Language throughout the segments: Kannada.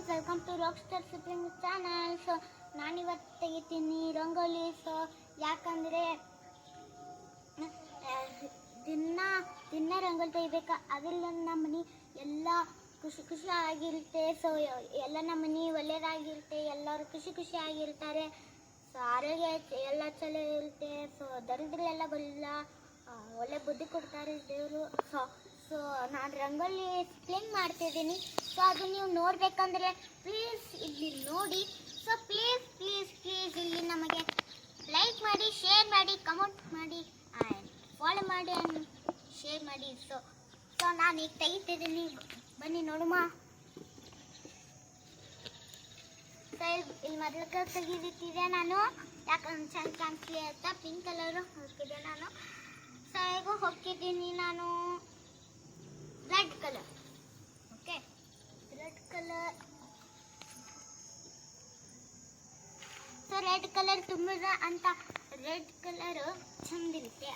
Friends, welcome to rock star sibling channel. So ನಾನಿವತ್ತು ತೆಗಿತೀನಿ ರಂಗೋಲಿ. ಸೊ ಯಾಕಂದರೆ ದಿನ ರಂಗೋಲಿ ತೆಗಿಬೇಕು, ಅದರಿಂದ ನಮ್ಮ ಮನೆ ಎಲ್ಲ ಖುಷಿ ಆಗಿರುತ್ತೆ. ಸೊ ಎಲ್ಲ ನಮ್ಮ ಮನೆ ಒಳ್ಳೆಯದಾಗಿರುತ್ತೆ, ಎಲ್ಲರೂ ಖುಷಿ ಆಗಿರ್ತಾರೆ. ಸೊ ಆರೋಗ್ಯ ಎಲ್ಲ ಚಲೋ ಇರುತ್ತೆ. ಸೊ ದರಿದ್ರ ಎಲ್ಲ ಬರಲ್ಲ, ಒಳ್ಳೆ ಬುದ್ಧಿ ಕೊಡ್ತಾರೆ ದೇವರು. ಸೊ ನಾನು ರಂಗೋಲಿ ಸ್ಪ್ಲಿಂಗ್ ಮಾಡ್ತಿದ್ದೀನಿ. ಸೊ ಅದು ನೀವು ನೋಡಬೇಕಂದ್ರೆ ಪ್ಲೀಸ್ ಇಲ್ಲಿ ನೋಡಿ. ಸೊ ಪ್ಲೀಸ್ ಇಲ್ಲಿ ನಮಗೆ ಲೈಕ್ ಮಾಡಿ, ಶೇರ್ ಮಾಡಿ, ಕಮೆಂಟ್ ಮಾಡಿ ಆ್ಯಂಡ್ ಫಾಲೋ ಮಾಡಿ ಆ್ಯಂಡ್ ಶೇರ್ ಮಾಡಿ. ಸೊ ನಾನು ಈಗ ತೆಗಿತಿದ್ದೀನಿ, ಬನ್ನಿ ನೋಡುಮ. ಸೊ ಇಲ್ಲಿ ಮೊದಲಿಗೆ ತೆಗಿದಿಟ್ಟಿದೆ ನಾನು, ಯಾಕಂದ್ರೆ ಚೆಂದ ಕಾಣಿಸ್ಲಿ ಅಂತ ಪಿಂಕ್ ಕಲರು ಹಾಕಿದೆ ನಾನು. ಸೊ ಈಗ ಹೋಗಿದ್ದೀನಿ ನಾನು red colour. Okay, red colour. So red colour ತುಂಬಿದ ಅಂತ ರೆಡ್ ಕಲರ್ ಚಂದಿರುತ್ತೆ.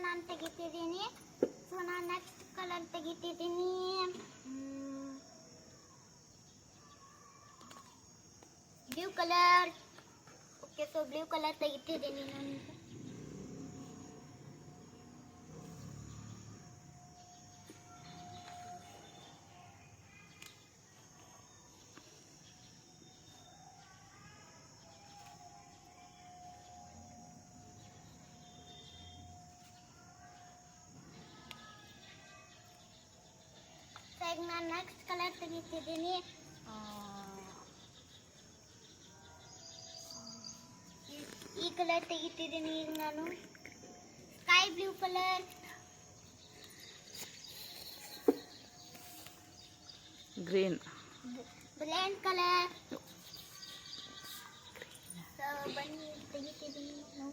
ನಾನು ತೆಗಿತಿದ್ದೀನಿ. ಸೊ ನಾನು ನೆಕ್ಸ್ಟ್ ಕಲರ್ ತೆಗಿತಿದ್ದೀನಿ blue colour. Okay, so blue colour ತೆಗಿತಿದ್ದೀನಿ ನಾನು. ನಾನು ನೆಕ್ಸ್ಟ್ ಕಲರ್ ತೆಗಿತಿದ್ದೀನಿ ಈ ಕಲರ್ ತೆಗಿತಿದ್ದೀನಿ ಈಗ ನಾನು, sky blue colour. Green colour. So ಬನ್ನಿ ತೆಗಿತಿದ್ದೀನಿ ನಾನು.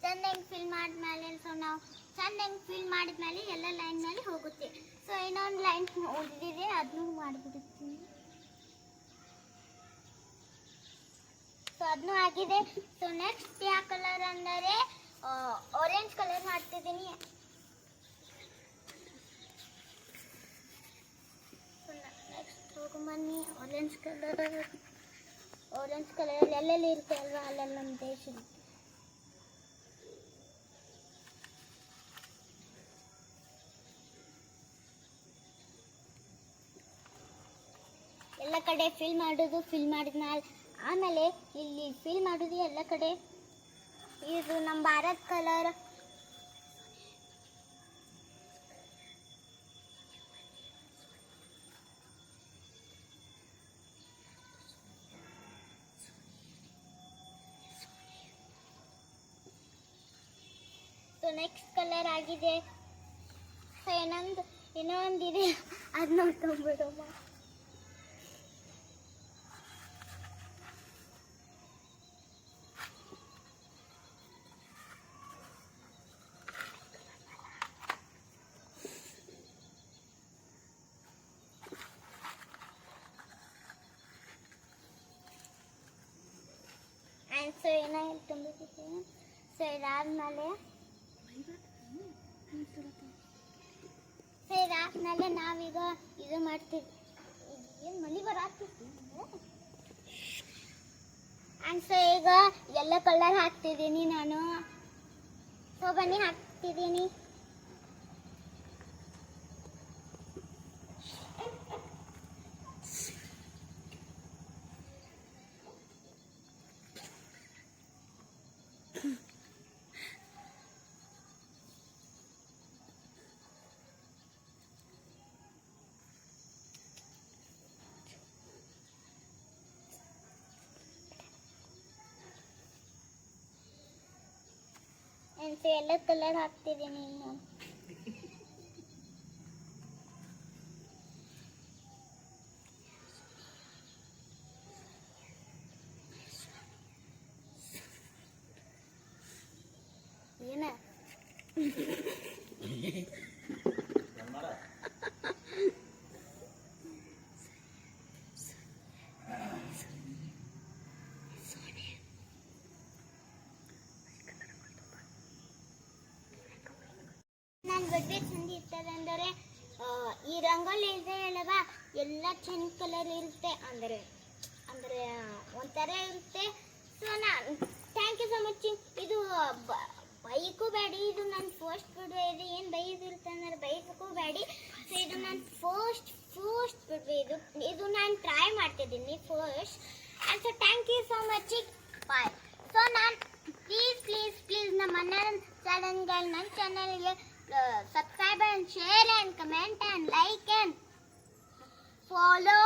ಚೆಂದಂಗೆ ಫಿಲ್ ಮಾಡಿದ್ಮೇಲೆ, ಸೊ ನಾವು ಚೆಂದಂಗೆ ಫಿಲ್ ಮಾಡಿದ್ಮೇಲೆ ಎಲ್ಲ ಲೈನ್ ಮೇಲೆ ಹೋಗುತ್ತೆ. ಸೊ ಇನ್ನೊಂದು ಲೈನ್ ಉಳಿದಿದೆ, ಅದನ್ನು ಮಾಡಿಬಿಡುತ್ತೀನಿ. ಸೊ ಅದನ್ನು ಆಗಿದೆ. ಸೊ ನೆಕ್ಸ್ಟ್ ಯಾವ ಕಲರ್ ಅಂದರೆ ಆರೆಂಜ್ ಕಲರ್ ಮಾಡ್ತಿದ್ದೀನಿ. ನೆಕ್ಸ್ಟ್ ಹೋಗುಬನ್ನಿ. ಆರೆಂಜ್ ಕಲರ್ ಎಲ್ಲೆಲ್ಲಿ ಇರುತ್ತೆ ಅಲ್ವಾ, ಅಲ್ಲೆಲ್ಲ ನಮ್ಮ ದೇಶ ಎಲ್ಲ ಕಡೆ ಫಿಲ್ ಮಾಡಿದ್ಮೇಲೆ ಆಮೇಲೆ ಇಲ್ಲಿ ಫಿಲ್ ಮಾಡೋದು ಎಲ್ಲ ಕಡೆ. ಇದು ನಮ್ಮ Bharat colour. So next colour ಆಗಿದೆ. ಸೊ ಇನ್ನೊಂದಿದೆ, ಅದು ನೋಡ್ಕೊಂಡ್ಬಿಡಮ್ಮ. ಸೊ ಏನಾಗಿ ತುಂಬಿದ್ದೀನಿ. ಸೊ ಇದಾದ್ಮೇಲೆ ನಾವೀಗ ಇದು ಮಾಡ್ತೀವಿ. ಏನು ಮಳೆ ಬರಾಗ್ತಿತ್ತು. ಆ್ಯಂಡ್ ಸೊ ಈಗ ಎಲ್ಲ ಕಲರ್ ಹಾಕ್ತಿದ್ದೀನಿ ನಾನು. ಸೊ ಬನ್ನಿ ಹಾಕ್ತಿದ್ದೀನಿ. ಮತ್ತು ಎಲ್ಲ ಕಲರ್ ಹಾಕ್ತಿದ್ದೀನಿ ನಾನು. ಏನ ನಾನು ಬಡ್ಡೆ ಚಂದ ಇರ್ತದೆ ಅಂದರೆ ಈ ರಂಗೋಲಿ ಇದೆ ಅಲ್ಲವಾ, ಎಲ್ಲ ಚೆಂದ ಕಲರ್ ಇರುತ್ತೆ, ಅಂದರೆ ಅಂದರೆ ಒಂಥರ ಇರುತ್ತೆ. ಸೊ ನಾನು ಥ್ಯಾಂಕ್ ಯು ಸೊ ಮಚ್. ಇದು ಬೈಕು ಬೇಡಿ, ಇದು ನನ್ನ ಫಸ್ಟ್ ಬಿಡ್ವೆ. ಇದು ಏನು ಬೈದಿರುತ್ತೆ ಅಂದರೆ ಬೈಕಕ್ಕೂ ಬೇಡಿ. ಸೊ ಇದು ನಾನು ಫಸ್ಟ್ ಬಿಡ್ವೆ. ಇದು ನಾನು ಟ್ರೈ ಮಾಡ್ತಿದ್ದೀನಿ first. And so thank you so much. Bye. So ನಾನು ಪ್ಲೀಸ್ ನಮ್ಮ ಅಣ್ಣನ ನನ್ನ ಚಾನಲ್ಗೆ subscribe and share and comment and like and follow.